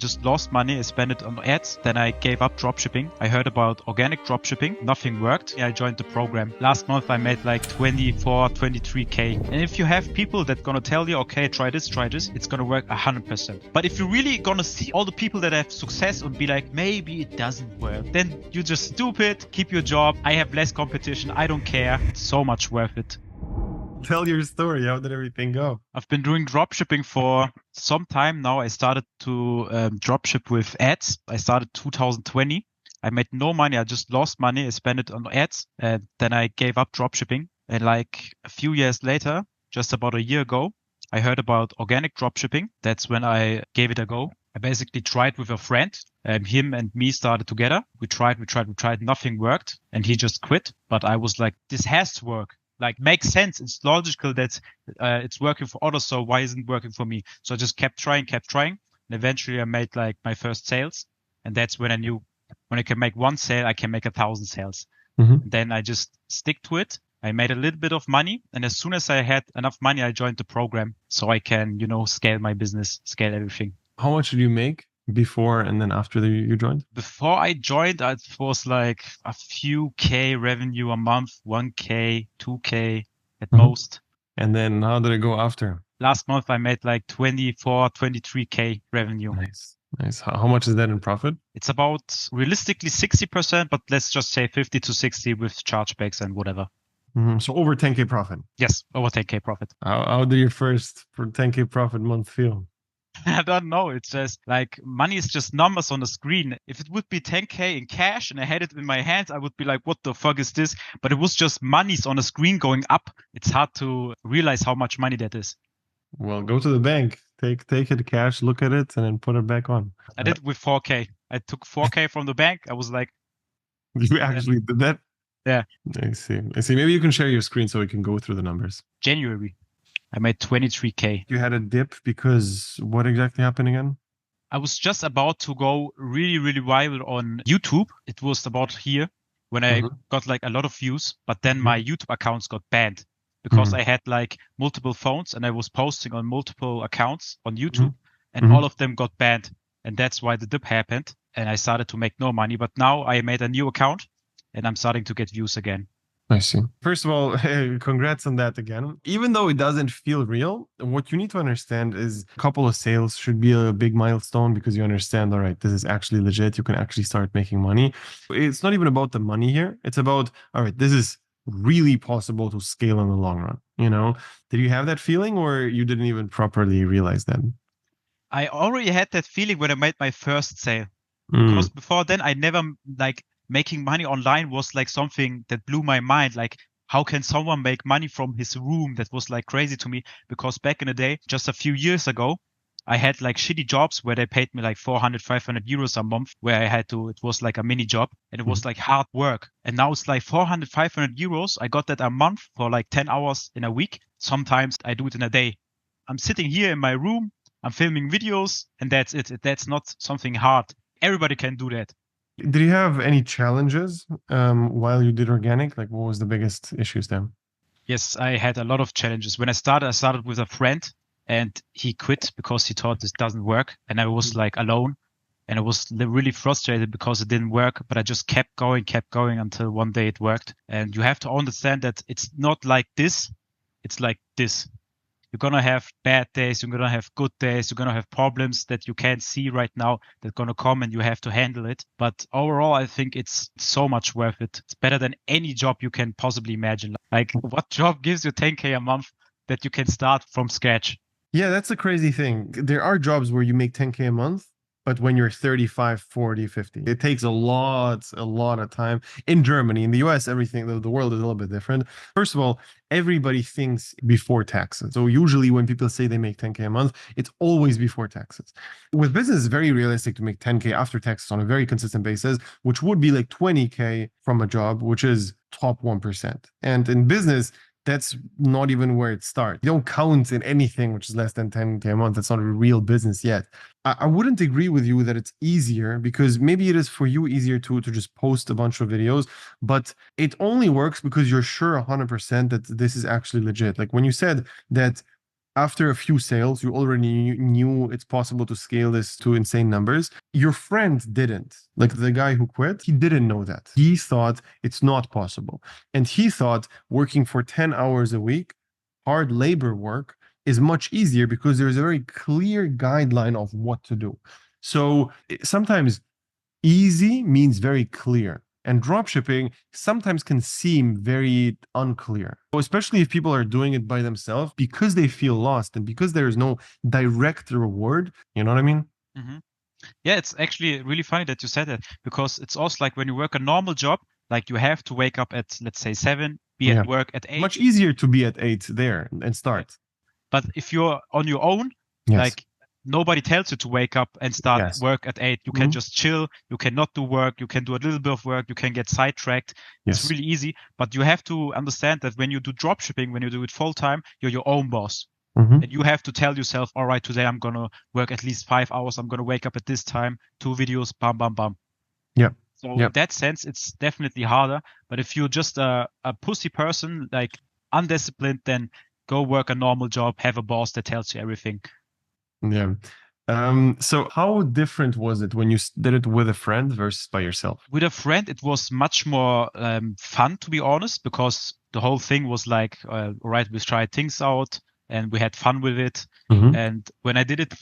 Just lost money. I spent it on ads. Then I gave up dropshipping. I heard about organic dropshipping. Nothing worked. I joined the program. Last month I made like 24, 23K. And if you have people that gonna tell you, okay, try this, it's gonna work 100%. But if you're really gonna see all the people that have success and be like, maybe it doesn't work, then you're just stupid. Keep your job. I have less competition. I don't care. It's so much worth it. Tell your story. How did everything go? I've been doing dropshipping for some time now. I started to dropship with ads. I started 2020. I made no money. I just lost money. I spent it on ads. And then I gave up dropshipping. And like a few years later, just about a year ago, I heard about organic dropshipping. That's when I gave it a go. I basically tried with a friend. Him and me started together. We tried. Nothing worked. And he just quit. But I was like, this has to work. Like, makes sense. It's logical that it's working for others, so why isn't it working for me? So I just kept trying. And eventually I made like my first sales. And that's when I knew when I can make one sale, I can make 1,000 sales. Mm-hmm. Then I just stick to it. I made a little bit of money. And as soon as I had enough money, I joined the program so I can, scale my business, scale everything. How much did you make before and then after you joined? Before I joined, it was like a few K revenue a month, 1K, 2K at most. And then how did it go after? Last month, I made like 24, 23K revenue. Nice. How much is that in profit? It's about realistically 60%, but let's just say 50 to 60 with chargebacks and whatever. Mm-hmm. So over 10K profit? Yes, over 10K profit. How did your first 10K profit month feel? I don't know. It's just like money is just numbers on the screen. If it would be 10K in cash and I had it in my hands, I would be like, what the fuck is this? But it was just monies on the screen going up. It's hard to realize how much money that is. Well, go to the bank, take it cash, look at it, and then put it back on. I did with 4K. I took 4K from the bank. I was like... You actually did that? Yeah. I see. Maybe you can share your screen so we can go through the numbers. January. I made 23K. You had a dip because what exactly happened again? I was just about to go really, really viral on YouTube. It was about here when I got like a lot of views, but then my YouTube accounts got banned because I had like multiple phones and I was posting on multiple accounts on YouTube and all of them got banned. And that's why the dip happened. And I started to make no money. But now I made a new account and I'm starting to get views again. I see. First of all, congrats on that again. Even though it doesn't feel real, what you need to understand is a couple of sales should be a big milestone because you understand, all right, this is actually legit. You can actually start making money. It's not even about the money here. It's about, all right, this is really possible to scale in the long run. Did you have that feeling or you didn't even properly realize that? I already had that feeling when I made my first sale. Because before then, I never making money online was like something that blew my mind. Like, how can someone make money from his room? That was like crazy to me because back in the day, just a few years ago, I had like shitty jobs where they paid me like 400, 500 euros a month where it was like a mini job and it was like hard work. And now it's like 400, 500 euros. I got that a month for like 10 hours in a week. Sometimes I do it in a day. I'm sitting here in my room. I'm filming videos and that's it. That's not something hard. Everybody can do that. Did you have any challenges while you did organic? Like, what was the biggest issues there? Yes, I had a lot of challenges. When I started with a friend and he quit because he thought this doesn't work. And I was like alone and I was really frustrated because it didn't work. But I just kept going until one day it worked. And you have to understand that it's not like this. It's like this. You're going to have bad days. You're going to have good days. You're going to have problems that you can't see right now that are going to come and you have to handle it. But overall, I think it's so much worth it. It's better than any job you can possibly imagine. Like, what job gives you 10K a month that you can start from scratch? Yeah, that's a crazy thing. There are jobs where you make 10K a month, but when you're 35, 40, 50, it takes a lot of time. In Germany, in the US, everything, the world is a little bit different. First of all, everybody thinks before taxes. So usually when people say they make 10K a month, it's always before taxes. With business, it's very realistic to make 10K after taxes on a very consistent basis, which would be like 20K from a job, which is top 1%. And in business, that's not even where it starts. You don't count in anything which is less than 10K a month. That's not a real business yet. I wouldn't agree with you that it's easier because maybe it is for you easier to just post a bunch of videos, but it only works because you're sure 100% that this is actually legit. Like when you said that after a few sales, you already knew it's possible to scale this to insane numbers. Your friend didn't. Like the guy who quit, he didn't know that. He thought it's not possible. And he thought working for 10 hours a week, hard labor work, is much easier because there's a very clear guideline of what to do. So sometimes easy means very clear. And dropshipping sometimes can seem very unclear, especially if people are doing it by themselves because they feel lost and because there is no direct reward. You know what I mean? Mm-hmm. Yeah, it's actually really funny that you said that, because it's also like when you work a normal job, like you have to wake up at, let's say, 7, be at work at 8. Much easier to be at 8 there and start. But if you're on your own, like nobody tells you to wake up and start work at 8. You can just chill. You cannot do work. You can do a little bit of work. You can get sidetracked. It's really easy. But you have to understand that when you do dropshipping, when you do it full time, you're your own boss. And you have to tell yourself, all right, today I'm going to work at least 5 hours. I'm going to wake up at this time, 2 videos, bam, bam, bam. So in that sense, it's definitely harder. But if you're just a pussy person, like undisciplined, then go work a normal job, have a boss that tells you everything. Yeah. So how different was it when you did it with a friend versus by yourself? With a friend, it was much more fun, to be honest, because the whole thing was like, all right, we tried things out and we had fun with it. And when I did it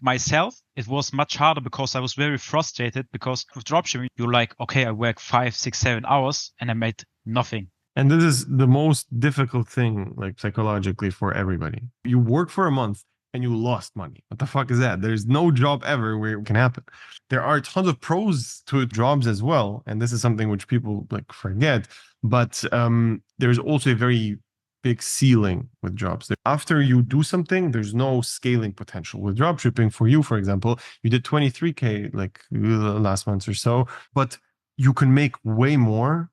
myself, it was much harder because I was very frustrated, because with dropshipping, you're like, okay, I work 5, 6, 7 hours and I made nothing. And this is the most difficult thing, like psychologically, for everybody. You work for a month and you lost money. What the fuck is that? There's no job ever where it can happen. There are tons of pros to jobs as well, and this is something which people like forget. But there's also a very big ceiling with jobs. After you do something, there's no scaling potential. With dropshipping, for you, for example, you did 23K like last month or so, but you can make way more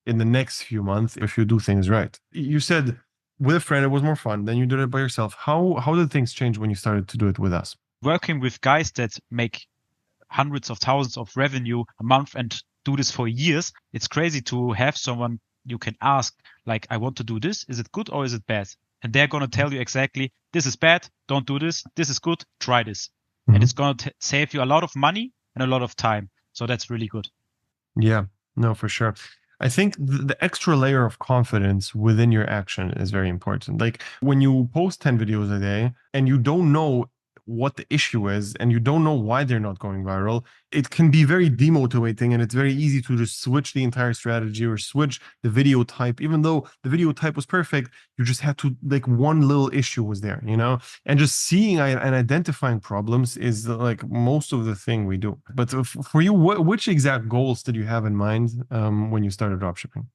in the next few months if you do things right. You said with a friend it was more fun, then you did it by yourself. How did things change when you started to do it with us? Working with guys that make hundreds of thousands of revenue a month and do this for years, it's crazy to have someone you can ask, like, I want to do this, is it good or is it bad? And they're going to tell you exactly, this is bad, don't do this is good, try this. And it's going to save you a lot of money and a lot of time. So that's really good. Yeah, no, for sure. I think the extra layer of confidence within your action is very important. Like when you post 10 videos a day and you don't know what the issue is and you don't know why they're not going viral, it can be very demotivating, and it's very easy to just switch the entire strategy or switch the video type. Even though the video type was perfect, you just had to, like, one little issue was there, you know? And just seeing and identifying problems is like most of the thing we do. But for you, which exact goals did you have in mind when you started dropshipping?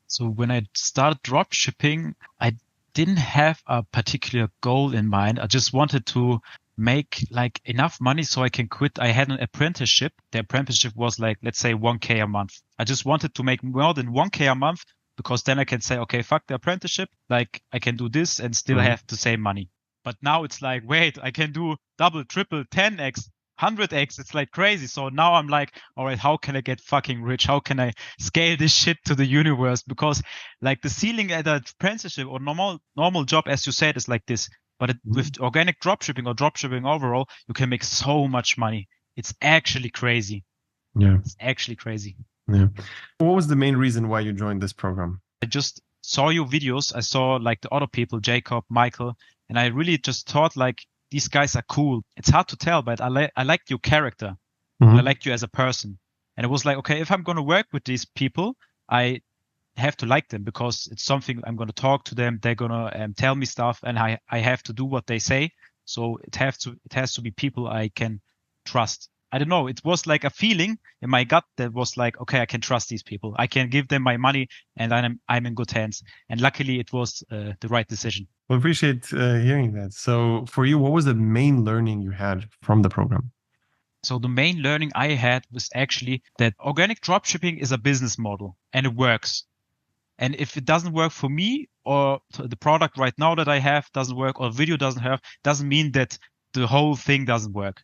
So when I started dropshipping, I didn't have a particular goal in mind. I just wanted to make like enough money so I can quit. I had an apprenticeship. The apprenticeship was like, let's say 1K a month. I just wanted to make more than 1K a month, because then I can say, okay, fuck the apprenticeship. Like I can do this and still have the same money. But now it's like, wait, I can do double, triple, 10x, 100x. It's like crazy. So now I'm like, all right, how can I get fucking rich? How can I scale this shit to the universe? Because like the ceiling at an apprenticeship or normal job, as you said, is like this. But with organic dropshipping or dropshipping overall, you can make so much money. It's actually crazy. Yeah. It's actually crazy. Yeah. What was the main reason why you joined this program? I just saw your videos. I saw like the other people, Jacob, Michael, and I really just thought like, these guys are cool. It's hard to tell, but I liked your character. And I liked you as a person. And it was like, okay, if I'm going to work with these people, I have to like them, because it's something I'm going to talk to them. They're going to tell me stuff, and I have to do what they say. So it has to be people I can trust. I don't know. It was like a feeling in my gut that was like, okay, I can trust these people. I can give them my money, and I'm in good hands. And luckily, it was the right decision. Well, appreciate hearing that. So for you, what was the main learning you had from the program? So the main learning I had was actually that organic dropshipping is a business model, and it works. And if it doesn't work for me, or the product right now that I have doesn't work, or video doesn't mean that the whole thing doesn't work.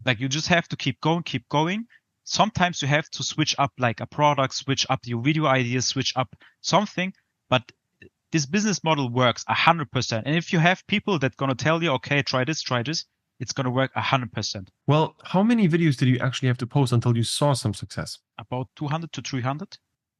Like you just have to keep going. Sometimes you have to switch up like a product, switch up your video ideas, switch up something, but this business model works 100%. And if you have people that gonna tell you, okay, try this, it's gonna work 100%. Well, how many videos did you actually have to post until you saw some success? About 200 to 300.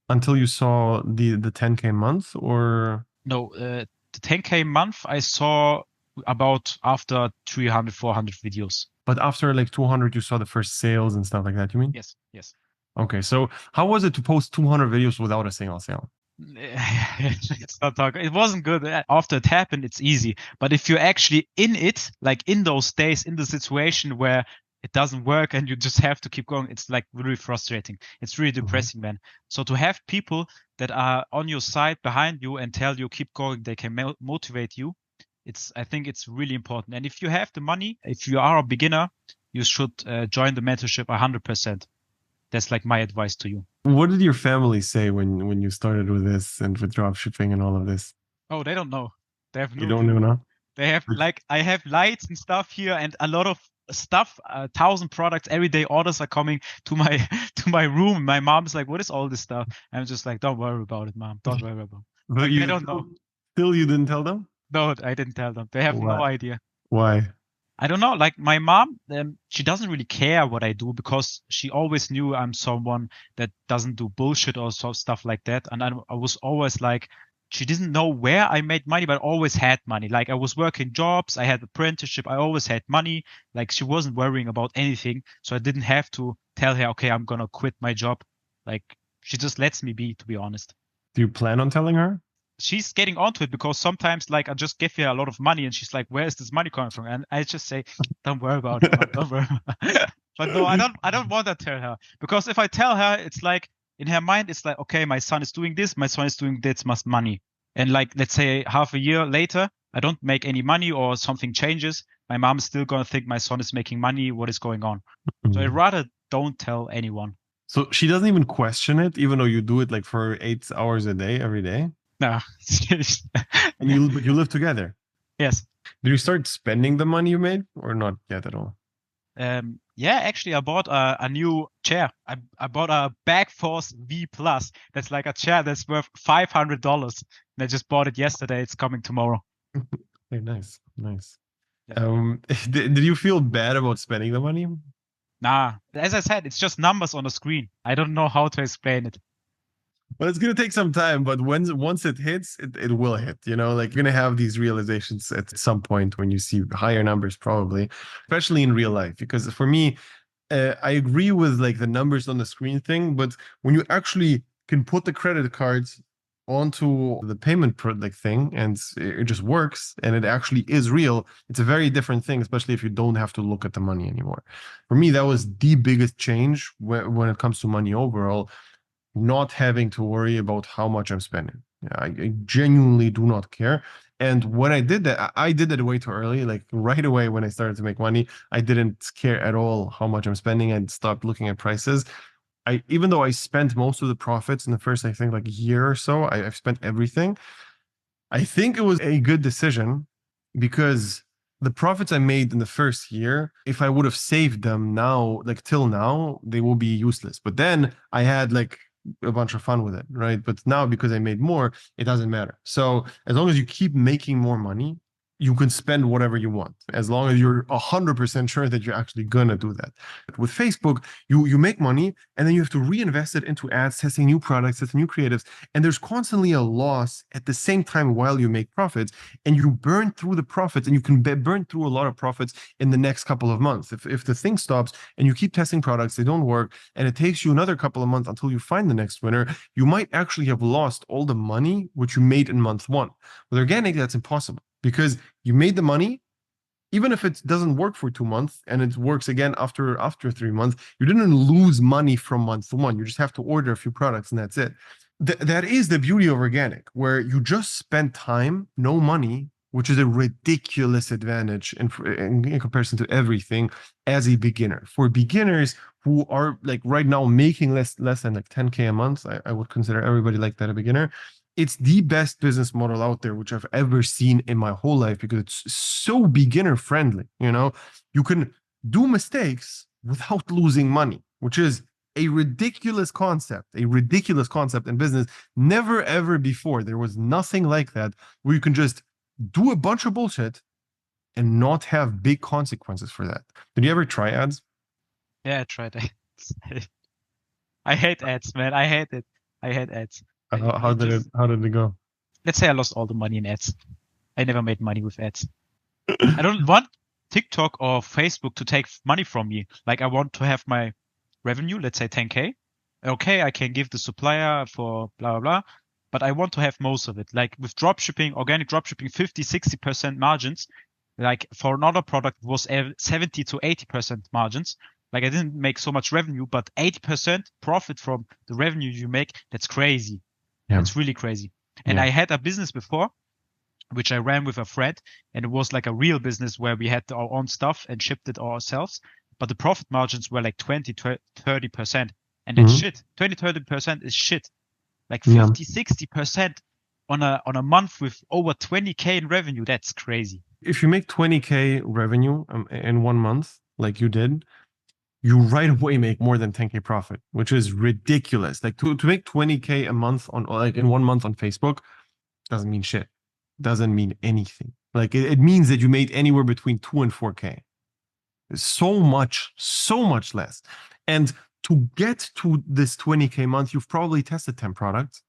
Until you saw the 10K month, or No, the 10K month I saw about after 300, 400 videos. but after like 200, you saw the first sales and stuff like that, you mean? Yes, yes. Okay, so how was it to post 200 videos without a single sale? It's not talking. It wasn't good. After it happened, it's easy. But if you're actually in it, like in those days, in the situation where it doesn't work and you just have to keep going, it's like really frustrating. It's really depressing, man. So to have people that are on your side behind you and tell you keep going, they can motivate you. I think it's really important. And if you have the money, if you are a beginner, you should join the mentorship 100%. That's like my advice to you. What did your family say when you started with this and with dropshipping and all of this? Oh, they don't know. They have You no don't clue. even know? They have like I have lights and stuff here and a lot of stuff, 1,000 products. Everyday orders are coming to my to my room. My mom's like, "What is all this stuff?" I'm just like, "Don't worry about it, mom. Don't worry about it." But Like they you don't know. still you didn't tell them? No, I didn't tell them. They have Why? no idea. Why? I don't know. Like my mom, she doesn't really care what I do because she always knew I'm someone that doesn't do bullshit or stuff like that. And I was always like, she didn't know where I made money, but I always had money. Like I was working jobs, I had apprenticeship, I always had money. Like she wasn't worrying about anything, so I didn't have to tell her, okay, I'm gonna quit my job. Like she just lets me be, to be honest. Do you plan on telling her? She's getting onto it because sometimes like I just give her a lot of money and she's like, where is this money coming from? And I just say, don't worry about it, Mom, don't worry. But no, I don't want to tell her because if I tell her, it's like in her mind, it's like, okay, my son is doing this, my son is doing this much money. And like, let's say half a year later, I don't make any money or something changes. My mom's still going to think my son is making money. What is going on? So I'd rather don't tell anyone. So she doesn't even question it, even though you do it like for 8 hours a day, every day? No. And but you live together. Yes. Did you start spending the money you made or not yet at all? Yeah, actually, I bought a new chair. I bought a Backforce V Plus. That's like a chair that's worth $500. And I just bought it yesterday. It's coming tomorrow. Very nice, nice. Yeah. Did you feel bad about spending the money? Nah, as I said, it's just numbers on the screen. I don't know how to explain it. Well, it's gonna take some time, but once it hits, it will hit. You know, like you're gonna have these realizations at some point when you see higher numbers, probably, especially in real life. Because for me, I agree with like the numbers on the screen thing, but when you actually can put the credit cards onto the payment like thing and it just works and it actually is real, it's a very different thing, especially if you don't have to look at the money anymore. For me, that was the biggest change when it comes to money overall, not having to worry about how much I'm spending. I genuinely do not care. And when I did that, I did it way too early. Like right away when I started to make money, I didn't care at all how much I'm spending. I stopped looking at prices. Even though I spent most of the profits in the first, I think like year or so, I've spent everything. I think it was a good decision because the profits I made in the first year, if I would have saved them now, like till now, they will be useless. But then I had like a bunch of fun with it, right? But now because I made more, it doesn't matter. So as long as you keep making more money, you can spend whatever you want, as long as you're 100% sure that you're actually gonna do that. With Facebook, you make money and then you have to reinvest it into ads, testing new products, testing new creatives, and there's constantly a loss at the same time while you make profits, and you burn through the profits, and you can burn through a lot of profits in the next couple of months. If the thing stops and you keep testing products, they don't work, and it takes you another couple of months until you find the next winner, you might actually have lost all the money which you made in month one. With organic, that's impossible because you made the money, even if it doesn't work for 2 months and it works again after 3 months, you didn't lose money from month to one. You just have to order a few products and that's it. That is the beauty of organic, where you just spend time, no money, which is a ridiculous advantage in comparison to everything as a beginner. For beginners who are like right now making less than like 10K a month, I would consider everybody like that a beginner. It's the best business model out there, which I've ever seen in my whole life because it's so beginner friendly. You know, you can do mistakes without losing money, which is A ridiculous concept in business. Never ever before. There was nothing like that where you can just do a bunch of bullshit and not have big consequences for that. Did you ever try ads? Yeah, I tried ads. I hate ads, man. I hate it. I hate ads. How did it go? Let's say I lost all the money in ads. I never made money with ads. I don't want TikTok or Facebook to take money from me. Like I want to have my revenue, let's say 10K. Okay, I can give the supplier for blah, blah, blah, but I want to have most of it. Like with dropshipping, organic dropshipping, 50, 60% margins. Like for another product it was 70 to 80% margins. Like I didn't make so much revenue, but 80% profit from the revenue you make, that's crazy. Yeah. That's really crazy. And Yeah. I had a business before, which I ran with a friend, and it was like a real business where we had our own stuff and shipped it ourselves. But the profit margins were like 20, 30%. And that's shit. 20, 30% is shit. Like 50, 60% on a month with over 20K in revenue. That's crazy. If you make 20K revenue in 1 month, like you did, you right away make more than 10K profit, which is ridiculous. Like to make 20K a month on like in 1 month on Facebook doesn't mean shit. Doesn't mean anything. Like it means that you made anywhere between 2 and 4K. So much less. And to get to this 20K month, you've probably tested 10 products,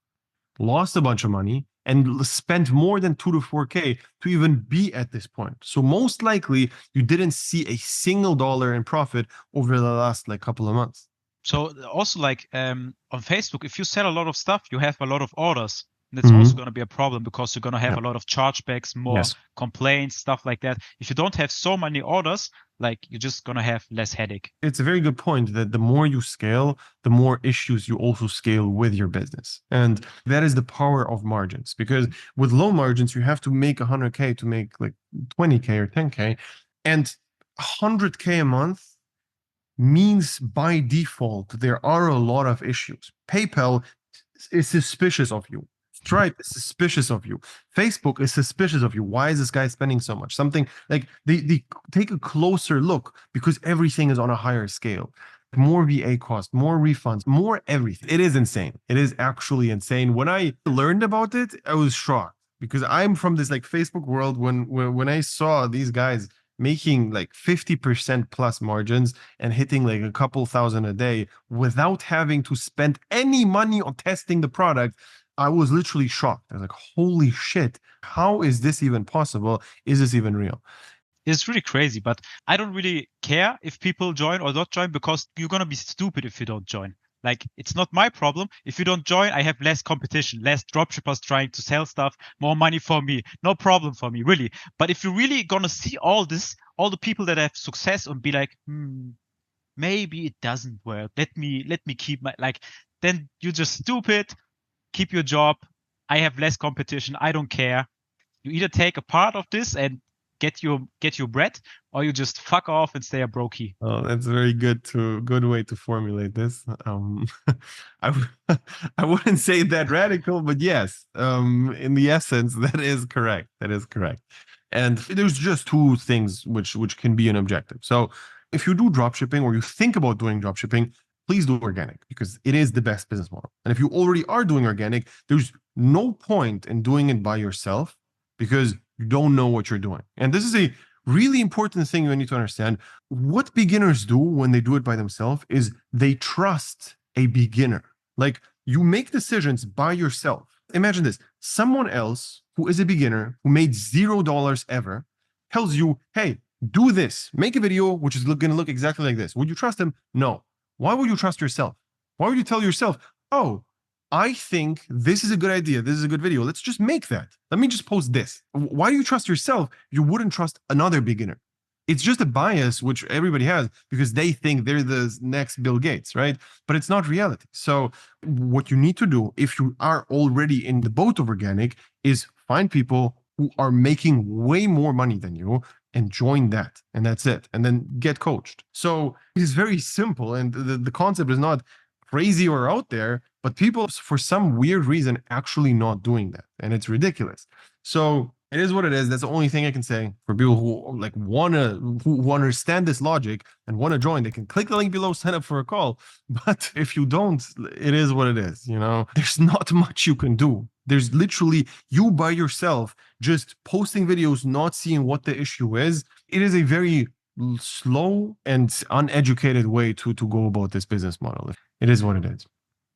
lost a bunch of money, and spent more than 2 to 4K to even be at this point. So most likely you didn't see a single dollar in profit over the last like couple of months. So also like on Facebook, if you sell a lot of stuff, you have a lot of orders. And that's also going to be a problem because you're going to have a lot of chargebacks, more complaints, stuff like that. If you don't have so many orders, like you're just going to have less headache. It's a very good point that the more you scale, the more issues you also scale with your business. And that is the power of margins, because with low margins, you have to make 100K to make like 20K or 10K. And 100K a month means by default, there are a lot of issues. PayPal is suspicious of you. Stripe is suspicious of you. Facebook is suspicious of you. Why is this guy spending so much? Something like they take a closer look because everything is on a higher scale. More VA cost, more refunds, more everything. It is insane. It is actually insane. When I learned about it, I was shocked because I'm from this like Facebook world. When I saw these guys making like 50% plus margins and hitting like a couple thousand a day without having to spend any money on testing the product, I was literally shocked. I was like, holy shit, how is this even possible? Is this even real? It's really crazy, but I don't really care if people join or not join because you're going to be stupid if you don't join. Like, it's not my problem. If you don't join, I have less competition, less dropshippers trying to sell stuff, more money for me. No problem for me, really. But if you're really going to see all this, all the people that have success and be like, maybe it doesn't work. Let me keep my, like, then you're just stupid. Keep your job. I have less competition. I don't care. You either take a part of this and get your bread, or you just fuck off and stay a brokey. Oh, that's a very good way to formulate this. I wouldn't say that radical, but yes, in the essence, that is correct. That is correct. And there's just two things which can be an objective. So if you do dropshipping or you think about doing dropshipping, please do organic because it is the best business model. And if you already are doing organic, there's no point in doing it by yourself because you don't know what you're doing. And this is a really important thing you need to understand. What beginners do when they do it by themselves is they trust a beginner. Like you make decisions by yourself. Imagine this. Someone else who is a beginner, who made $0 ever, tells you, hey, do this. Make a video which is going to look exactly like this. Would you trust him? No. Why would you trust yourself? Why would you tell yourself, oh, I think this is a good idea. This is a good video. Let's just make that. Let me just post this. Why do you trust yourself? You wouldn't trust another beginner. It's just a bias which everybody has because they think they're the next Bill Gates, right? But it's not reality. So what you need to do if you are already in the boat of organic is find people who are making way more money than you and join that. And that's it. And then get coached. So it's very simple. And the concept is not crazy or out there, but people, for some weird reason, actually not doing that. And it's ridiculous. So It is what it is. That's the only thing I can say for people who like who understand this logic and want to join. They can click the link below, sign up for a call. But if you don't, it is what it is. You know, there's not much you can do. There's literally you by yourself just posting videos, not seeing what the issue is. It is a very slow and uneducated way to go about this business model. It is what it is.